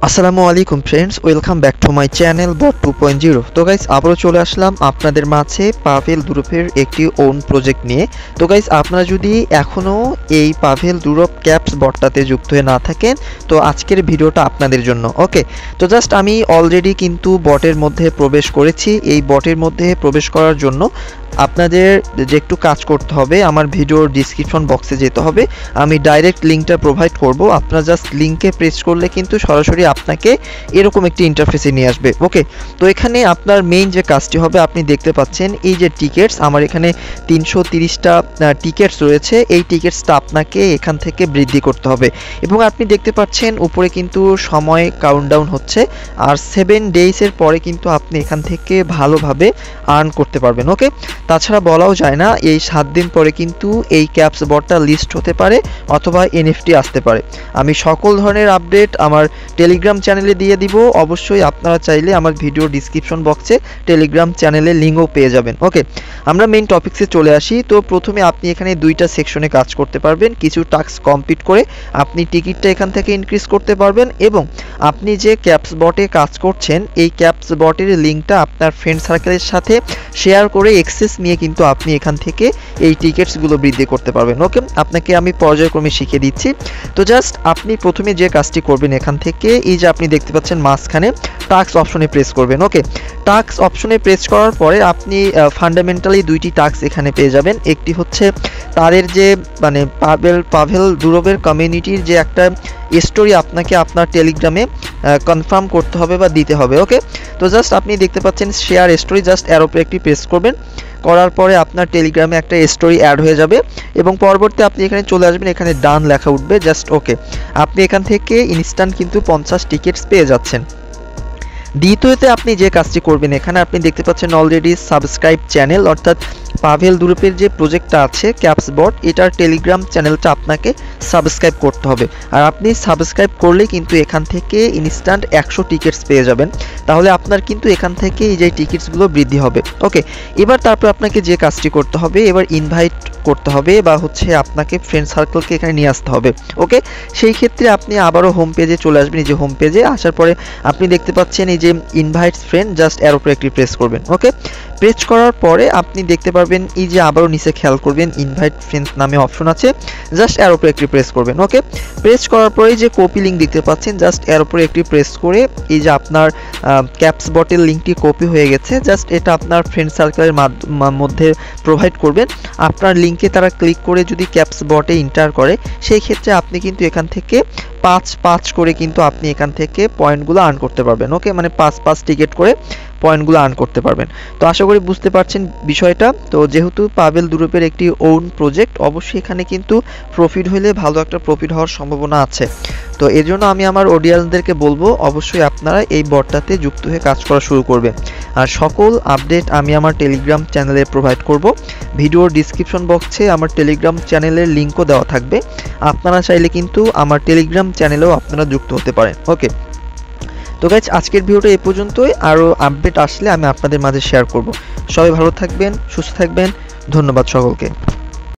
আসসালামু আলাইকুম friends, welcome back to my channel bot 2.0। তো গাইস, আবারও চলে আসলাম আপনাদের মাঝে পাভেল দুরুপের একটি ওন প্রজেক্ট নিয়ে। তো গাইস, আপনারা যদি এখনও এই পাভেল দুরুপ ক্যাপস বটটাতে যুক্ত হয়ে না থাকেন, তো আজকের ভিডিওটা আপনাদের জন্য। ওকে, তো জাস্ট আমি অলরেডি কিন্তু বটের মধ্যে প্রবেশ করেছি। এই বটের মধ্যে প্রবেশ করার জন্য আপনাদের যে একটু কাজ করতে হবে, আমার ভিডিওর ডিসক্রিপশন বক্সে যেতে হবে। আমি ডাইরেক্ট লিঙ্কটা প্রোভাইড করব। আপনারা জাস্ট লিঙ্কে প্রেস করলে কিন্তু সরাসরি আপনাকে এরকম একটি ইন্টারফেসে নিয়ে আসবে। ওকে, তো এখানে আপনার মেইন যে কাজটি হবে, আপনি দেখতে পাচ্ছেন এই যে টিকেটস, আমার এখানে 330টা টিকেটস রয়েছে। এই টিকেটসটা আপনাকে এখান থেকে বৃদ্ধি করতে হবে এবং আপনি দেখতে পাচ্ছেন উপরে কিন্তু সময় কাউন্টডাউন হচ্ছে, আর 7 ডেজের পরে কিন্তু আপনি এখান থেকে ভালোভাবে আর্ন করতে পারবেন। ওকে, তাছাড়া বলাও যায় না এই 7 দিন পরে কিন্তু এই ক্যাপস বটটা লিস্ট হতে পারে অথবা এনএফটি আসতে পারে। আমি সকল ধরনের আপডেট আমার টেলিগ্রাম চ্যানেলে দিয়ে দিব। অবশ্যই আপনারা চাইলে আমার ভিডিও ডিসক্রিপশন বক্সে টেলিগ্রাম চ্যানেলের লিঙ্কও পেয়ে যাবেন। ওকে, আমরা মেইন টপিকসে চলে আসি। তো প্রথমে আপনি এখানে দুইটা সেকশনে কাজ করতে পারবেন। কিছু টাস্ক কমপ্লিট করে আপনি টিকিটটা এখান থেকে ইনক্রিজ করতে পারবেন এবং আপনি যে ক্যাপস বটে কাজ করছেন এই ক্যাপস বটের লিঙ্কটা আপনার ফ্রেন্ড সার্কেলের সাথে শেয়ার করে এক্সেস নিয়ে কিন্তু আপনি এখান থেকে এই টিকেটসগুলো বৃদ্ধি করতে পারবেন। ওকে, আপনাকে আমি পর্যায়ক্রমে শিখিয়ে দিচ্ছি। তো জাস্ট আপনি প্রথমে যে কাজটি করবেন, এখান থেকে এই যে আপনি দেখতে পাচ্ছেন মাঝখানে টাস্ক অপশনে প্রেস করবেন। ওকে, টাস্ক অপশনে প্রেস করার পরে আপনি ফান্ডামেন্টালি দুইটি টাস্ক এখানে পেয়ে যাবেন। একটি হচ্ছে তাদের যে মানে পাভেল দুরুপের কমিউনিটির যে একটা স্টোরি আপনাকে আপনার টেলিগ্রামে কনফার্ম করতে হবে বা দিতে হবে। ওকে, তো জাস্ট আপনি দেখতে পাচ্ছেন শেয়ার স্টোরি, জাস্ট এর উপরে একটি প্রেস করবেন। করার পরে আপনার টেলিগ্রামে একটা স্টোরি অ্যাড হয়ে যাবে এবং পরবর্তী আপনি এখানে চলে আসবেন, এখানে ডান লেখা উঠবে। জাস্ট ওকে, আপনি এখান থেকে ইনস্ট্যান্ট কিন্তু 50 টিকেটস পেয়ে যাচ্ছেন। দ্বিতীয়তে আপনি যে কাজটি করবেন, এখানে আপনি দেখতে পাচ্ছেন অলরেডি সাবস্ক্রাইব চ্যানেল, অর্থাৎ পাভেল দুরুপের যে প্রজেক্টটা আছে ক্যাপস বট, এটার টেলিগ্রাম চ্যানেলটা আপনাকে সাবস্ক্রাইব করতে হবে। আর আপনি সাবস্ক্রাইব করলে কিন্তু এখান থেকে ইনস্ট্যান্ট 100 টিকেটস পেয়ে যাবেন। তাহলে আপনার কিন্তু এখান থেকে এই যে টিকেটসগুলো বৃদ্ধি হবে। ওকে, এবার তারপর আপনাকে যে কাজটি করতে হবে, এবার ইনভাইট করতে হবে বা হচ্ছে আপনাকে ফ্রেন্ড সার্কেলকে এখানে নিয়ে আসতে হবে। ওকে, সেই ক্ষেত্রে আপনি আবারও হোম পেজে চলে আসবেন। এই যে হোম পেজে আসার পরে আপনি দেখতে পাচ্ছেন এই যে ইনভাইটস ফ্রেন্ড, জাস্ট এর উপরে একটি প্রেস করবেন। ওকে, প্রেস করার পরে আপনি দেখতে পারবেন এই যে আবারও নিচে খেয়াল করবেন ইনভাইট ফ্রেন্ডস নামে অপশন আছে, জাস্ট এর উপরে একটি প্রেস করবেন। ওকে, প্রেস করার পরে যে কপি লিঙ্ক দেখতে পাচ্ছেন, জাস্ট এর উপরে একটি প্রেস করে এই যে আপনার ক্যাপস বটের লিঙ্কটি কপি হয়ে গেছে, জাস্ট এটা আপনার ফ্রেন্ড সার্কেলের মধ্যে প্রোভাইড করবেন। আপনার লিঙ্কে তারা ক্লিক করে যদি ক্যাপস বটে এন্টার করে, সেই ক্ষেত্রে আপনি কিন্তু এখান থেকে 5 করে কিন্তু আপনি এখান থেকে পয়েন্টগুলো আর্ন করতে পারবেন। ওকে, মানে 5 টিকেট করে পয়েন্টগুলো আর্ন করতে পারবেন। তো আশা করি বুঝতে পারছেন বিষয়টা। তো যেহেতু পাভেল দুরুপের একটি ওন প্রজেক্ট, অবশ্যই এখানে কিন্তু প্রফিট হলে ভালো একটা প্রফিট হওয়ার সম্ভাবনা আছে। তো এর জন্য আমি আমার অডিয়েন্সদেরকে বলবো অবশ্যই আপনারা এই বটটাতে যুক্ত হয়ে কাজ করা শুরু করবেন। আর সকল আপডেট আমি আমার টেলিগ্রাম চ্যানেলে প্রোভাইড করব। ভিডিওর ডিসক্রিপশন বক্সে আমার টেলিগ্রাম চ্যানেলের লিঙ্কও দেওয়া থাকবে। আপনারা চাইলে কিন্তু আমার টেলিগ্রাম চ্যানেলেও আপনারা যুক্ত হতে পারেন। ওকে, তো গাইজ, আজকের ভিডিওটা এই পর্যন্তই। আরও আপডেট আসলে আমি আপনাদের মাঝে শেয়ার করব। সবাই ভালো থাকবেন, সুস্থ থাকবেন। ধন্যবাদ সকলকে।